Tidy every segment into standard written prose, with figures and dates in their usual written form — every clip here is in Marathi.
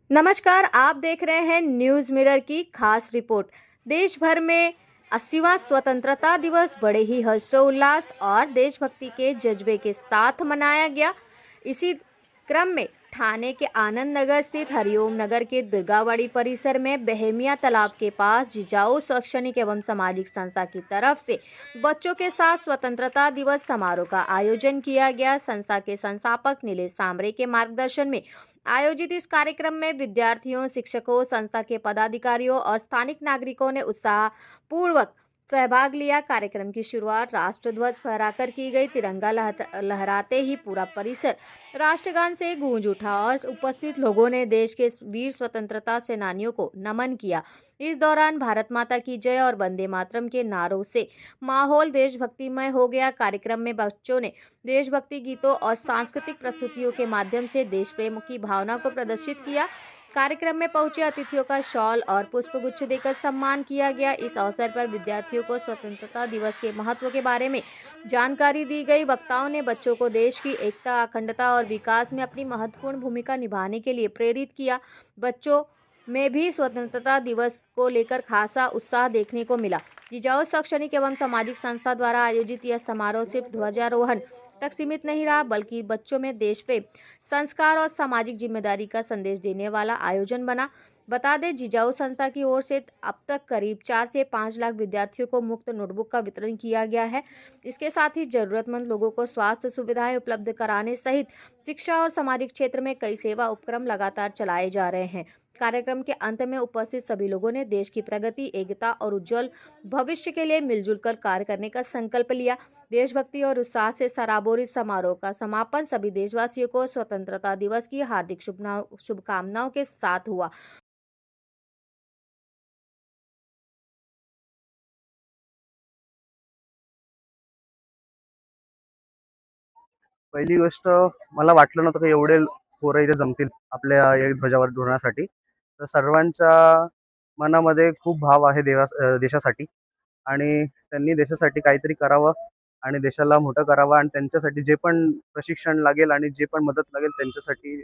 नमस्कार, आप देख रहे हैं न्यूज़ मिरर की खास रिपोर्ट। देश भर में 80वां स्वतंत्रता दिवस बड़े ही हर्षोल्लास और देशभक्ति के जज्बे के साथ मनाया गया। इसी क्रम में ठाणे के आनंद नगर स्थित हरिओम नगर के दुर्गावाड़ी परिसर में बहेमिया तालाब के पास जिजाऊ शैक्षणिक एवं सामाजिक संस्था की तरफ से बच्चों के साथ स्वतंत्रता दिवस समारोह का आयोजन किया गया। संस्था के संस्थापक नीलेश सांबरे के मार्गदर्शन में आयोजित इस कार्यक्रम में विद्यार्थियों, शिक्षकों, संस्था के पदाधिकारियों और स्थानिक नागरिकों ने उत्साहपूर्वक सहभाग लिया। कार्यक्रम की शुरुआत राष्ट्रध्वज फहराकर की गई। तिरंगा लहराते ही पूरा परिसर राष्ट्रगान से गूंज उठा और उपस्थित लोगों ने देश के वीर स्वतंत्रता सेनानियों को नमन किया। इस दौरान भारत माता की जय और वंदे मातरम के नारों से माहौल देशभक्तिमय हो गया। कार्यक्रम में बच्चों ने देशभक्ति गीतों और सांस्कृतिक प्रस्तुतियों के माध्यम से देश प्रेम की भावना को प्रदर्शित किया। कार्यक्रम में पहुंचे अतिथियों का शॉल और पुष्पगुच्छ देकर सम्मान किया गया। इस अवसर पर विद्यार्थियों को स्वतंत्रता दिवस के महत्व के बारे में जानकारी दी गई। वक्ताओं ने बच्चों को देश की एकता, अखंडता और विकास में अपनी महत्वपूर्ण भूमिका निभाने के लिए प्रेरित किया। बच्चों में भी स्वतंत्रता दिवस को लेकर खासा उत्साह देखने को मिला। जिजाऊ शैक्षणिक एवं सामाजिक संस्था द्वारा आयोजित यह समारोह सिर्फ ध्वजारोहण तक सीमित नहीं रहा, बल्कि बच्चों में देश प्रेम, संस्कार और सामाजिक जिम्मेदारी का संदेश देने वाला आयोजन बना। बता दें, जिजाऊ संस्था की ओर से अब तक करीब 4 से 5 लाख विद्यार्थियों को मुफ्त नोटबुक का वितरण किया गया है। इसके साथ ही जरूरतमंद लोगों को स्वास्थ्य सुविधाएं उपलब्ध कराने सहित शिक्षा और सामाजिक क्षेत्र में कई सेवा उपक्रम लगातार चलाए जा रहे हैं। कार्यक्रम के अंत में उपस्थित सभी लोगों ने देश की प्रगति, एकता और उज्जवल भविष्य के लिए मिलजुल कर कार्य करने का संकल्प लिया। देशभक्ति और उत्साह से सराबोर इस समारोह का समापन सभी देशवासियों को स्वतंत्रता दिवस की हार्दिक शुभकामनाओं के साथ हुआ। पहिली गोष्ट मला वाटलं नव्हतं की एवढे पोरं इथे जमतील आपल्या या ध्वजावर धरण्यासाठी. तर सर्वांच्या मनामध्ये खूप भाव आहे देशासाठी आणि त्यांनी देशासाठी काहीतरी करावं आणि देशाला मोठं करावं आणि त्यांच्यासाठी जे पण प्रशिक्षण लागेल आणि जे पण मदत लागेल त्यांच्यासाठी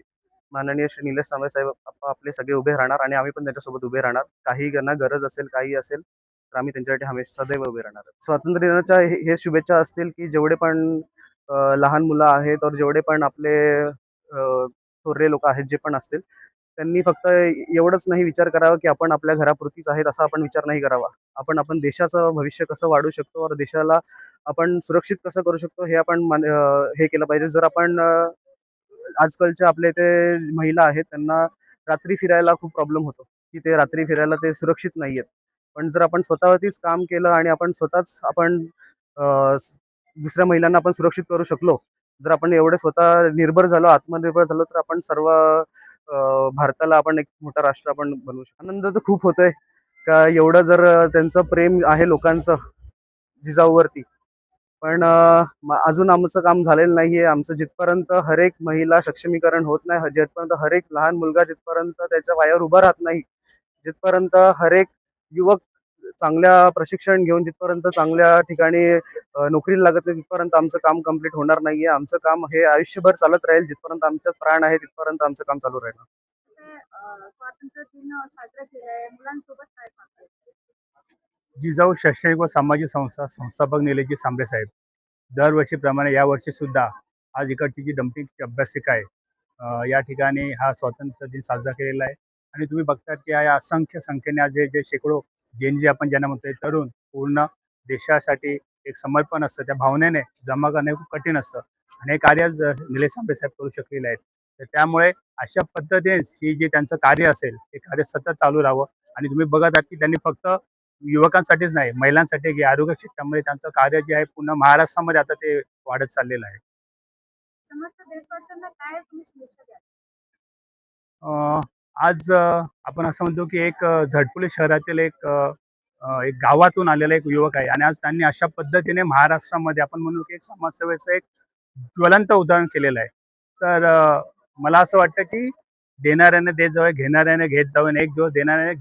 माननीय श्री निलेश सांबरे साहेब आपले सगळे उभे राहणार आणि आम्ही पण त्यांच्यासोबत उभे राहणार. काही त्यांना गरज असेल, काही असेल तर आम्ही त्यांच्यासाठी हमेशा सदैव उभे राहणार. स्वातंत्र्य दिनाच्या हे शुभेच्छा असतील की जेवढे पण लहान मुलं आहेत और जेवढे पण आपले थोरले लोक आहेत जे पण असतील त्यांनी फक्त एवढंच नाही विचार करावा की आपण आपल्या घरापुरतीच आहेत असा आपण विचार नाही करावा. आपण आपण देशाचं भविष्य कसं वाढू शकतो और देशाला आपण सुरक्षित कसं करू शकतो हे आपण हे केलं पाहिजे. जर आपण आजकालच्या आपल्या इथे महिला आहेत त्यांना रात्री फिरायला खूप प्रॉब्लेम होतो की ते रात्री फिरायला ते सुरक्षित नाही आहेत. पण जर आपण स्वतःवरतीच काम केलं आणि आपण स्वतःच आपण दुसऱ्या महिलांना आपण सुरक्षित करू शकलो, जर आपण एवढे स्वतः निर्भर झालो, आत्मनिर्भर झालो तर आपण सर्व भारताला आपण एक मोठं राष्ट्र आपण बनवू शकतो. आनंद तर खूप होतोय का एवढं जर त्यांचं प्रेम आहे लोकांचं जिजाऊवरती. पण अजून आमचं काम झालेलं नाहीये. आमचं जिथपर्यंत हर एक महिला सक्षमीकरण होत नाही, जिथपर्यंत हर एक लहान मुलगा जिथपर्यंत त्याच्या पायावर उभा राहत नाही, जिथपर्यंत हर एक युवक चांगल्या प्रशिक्षण घेऊन जिथपर्यंत चांगल्या ठिकाणी नोकरीला लागत नाही तिथपर्यंत आमचं काम कंप्लीट होणार नाहीये. आमचं काम हे आयुष्यभर चालत राहील. जिथपर्यंत आमच्यात प्राण आहे तिथपर्यंत आमचं काम चालू राहणार. स्वातंत्र्य दिन साजरा केलाय, मुलांसोबत काय सांगताय? जिजाऊ शैक्षणिक व सामाजिक संस्था संस्थापक निलेशजी सांबरे साहेब दरवर्षीप्रमाणे यावर्षी सुद्धा आज इकडची जी डंपिंग अभ्यासिका आहे या ठिकाणी हा स्वातंत्र्य दिन साजरा केलेला आहे. आणि तुम्ही बघतात की या असंख्य संख्येने आज जे शेकडो जेनजी आपण ज्यांना म्हणतोय तरुण पूर्ण देशासाठी एक समर्पण असतं, त्या भावनेने जमा करणे खूप कठीण असतं आणि हे कार्य आज निलेश सांबरे साहेब करू शकलेले आहेत. तर त्यामुळे अशा पद्धतीनेच ही जे त्यांचं कार्य असेल ते कार्य सतत चालू राहावं. आणि तुम्ही बघत आहात की त्यांनी फक्त युवकांसाठीच नाही, महिलांसाठी आरोग्य क्षेत्रामध्ये त्यांचं कार्य जे आहे पूर्ण महाराष्ट्रामध्ये आता ते वाढत चाललेलं आहे. समस्त देशवासियांना काय तुम्ही शुभेच्छा द्याल? आज आपण असं म्हणतो की एक झटपुली शहरातील एक गावातून आलेला एक युवक आहे आणि आज त्यांनी अशा पद्धतीने महाराष्ट्रामध्ये आपण म्हणू की एक समाजसेवेचं एक ज्वलंत उदाहरण केलेलं आहे. तर मला असं वाटतं की देणाऱ्याने देत जावे, घेणाऱ्याने घेत जावे आणि एक दिवस देणाऱ्याने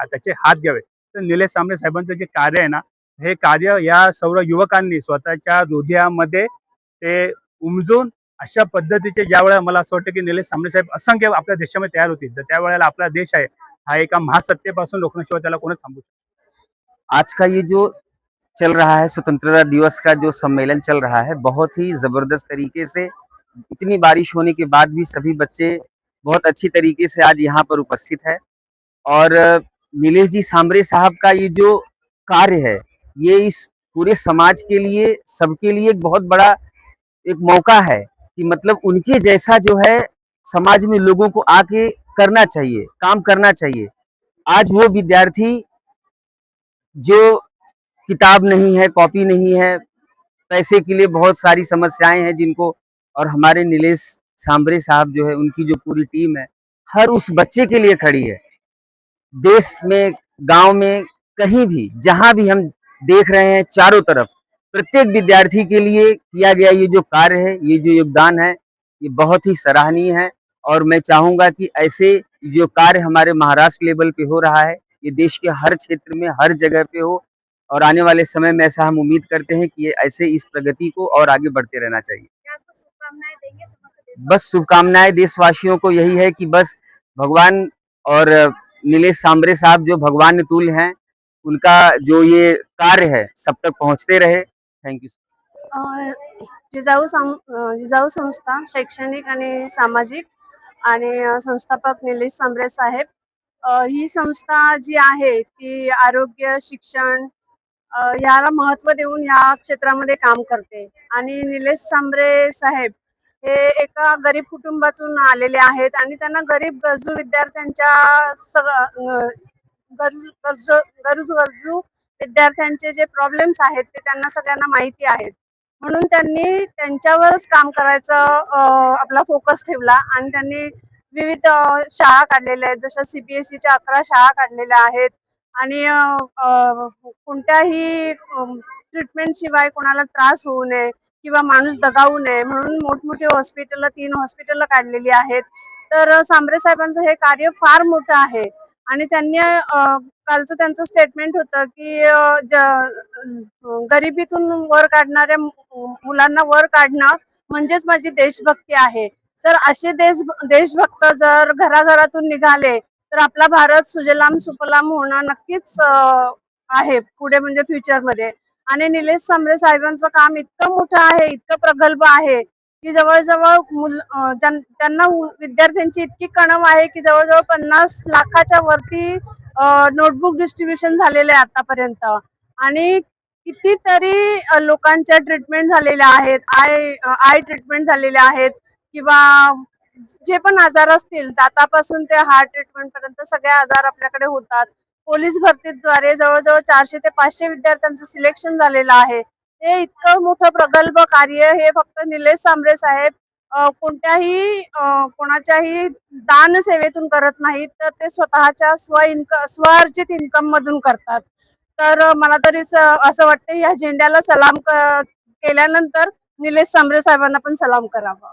त्याचे हात घ्यावे. तर निलेश सांबरे साहेबांचं जे कार्य आहे ना, हे कार्य या सर्व युवकांनी स्वतःच्या हृदयामध्ये ते उमजून अशा पद्धतीचे ज्या वेळेला मला असं वाटतं की निलेश सांबरे साहेब असंख्य आपल्या देशामध्ये तयार होतील, तर त्यावेळेला आपला देश आहे हा एका महासत्तेपासून रोखण्याशिवाय त्याला कोणच थांबू शकतो. आज का ये जो चल रहा है स्वतंत्रता दिवस का जो सम्मेलन चल रहा है, बहुत ही जबरदस्त तरीके से, इतनी बारिश होने के बाद भी सभी बच्चे बहुत अच्छी तरीके से आज यहाँ पर उपस्थित है। और नीलेश जी सांबरे साहब का ये जो कार्य है, ये इस पूरे समाज के लिए, सबके लिए एक बहुत बड़ा एक मौका है कि मतलब उनके जैसा जो है समाज में लोगों को आके करना चाहिए, काम करना चाहिए। आज वो विद्यार्थी जो किताब नहीं है, कॉपी नहीं है, पैसे के लिए बहुत सारी समस्याएं हैं जिनको, और हमारे नीलेश सांबरे साहब जो है, उनकी जो पूरी टीम है, हर उस बच्चे के लिए खड़ी है। देश में, गांव में, कहीं भी, जहां भी हम देख रहे हैं, चारों तरफ प्रत्येक विद्यार्थी के लिए किया गया ये जो कार्य है, ये जो योगदान है, ये बहुत ही सराहनीय है। और मैं चाहूंगा कि ऐसे जो कार्य हमारे महाराष्ट्र लेवल पे हो रहा है, ये देश के हर क्षेत्र में, हर जगह पे हो। और आने वाले समय में ऐसा हम उम्मीद करते हैं कि ये ऐसे इस प्रगति को और आगे बढ़ते रहना चाहिए। बस शुभकामनाएं देशवासियों को यही है कि बस भगवान और नीलेश सांबरे साहब जो भगवान तुल्य हैं, उनका जो ये कार्य है सब तक पहुंचते रहे। Thank you. जिजाऊ संस्था शैक्षणिक आणि सामाजिक आणि संस्थापक निलेश सांबरे साहेब, ही संस्था जी आहे ती आरोग्य, शिक्षण याला महत्त्व देऊन या क्षेत्रामध्ये काम करते। आणि निलेश सांबरे साहेब हे एका गरीब कुटुंबातून आलेले आहेत आणि त्यांना गरीब गरजू विद्यार्थ्यांच्या गरजू विद्यार्थ्यांचे जे प्रॉब्लेम्स आहेत ते त्यांना सगळ्यांना माहिती आहेत, म्हणून त्यांनी त्यांच्यावरच काम करायचं आपला फोकस ठेवला आणि त्यांनी विविध शाळा काढलेल्या आहेत, जशा CPSEच्या 11 शाळा काढलेल्या आहेत आणि कोणत्याही ट्रीटमेंट शिवाय कोणाला त्रास होऊ नये किंवा माणूस दगावू नये म्हणून मोठमोठे हॉस्पिटल, 3 हॉस्पिटल काढलेली आहेत। तर सांबरे साहेबांचं हे कार्य फार मोठं आहे आणि त्यांनी कालचं त्यांचं स्टेटमेंट होतं की गरिबीतून वर काढणाऱ्या मुलांना वर काढणं म्हणजेच माझी देशभक्ती आहे। तर असे देशभक्त जर घराघरातून निघाले तर आपला भारत सुजलाम सुफलाम होणं नक्कीच आहे पुढे, म्हणजे फ्युचर मध्ये। आणि निलेश सांबरे साहेबांचं काम इतकं मोठं आहे, इतकं प्रगल्भ आहे की जवळजवळ त्यांना विद्यार्थ्यांची इतकी कणव आहे की जवळजवळ 50 लाखाच्या वरती नोटबुक डिस्ट्रीब्युशन झालेले आहे आतापर्यंत आणि कितीतरी लोकांच्या ट्रीटमेंट झालेल्या आहेत, आय ट्रीटमेंट झालेल्या आहेत किंवा जे पण आजार असतील, दातापासून ते हार्ट ट्रीटमेंट पर्यंत सगळे आजार आपल्याकडे होतात। पोलीस भरतीद्वारे जवळजवळ 400 ते 500 विद्यार्थ्यांचं सिलेक्शन झालेलं आहे। हे इतकं मोठं प्रगल्भ कार्य हे फक्त निलेश सांबरे साहेब कोणाच्याही दान सेवेतून करत नाहीत, तर ते स्वतःच्या स्वार्जित इन्कम मधून करतात। तर मला तरी असं वाटतं या झेंड्याला सलाम केल्यानंतर निलेश सांबरे साहेबांना पण सलाम करावा।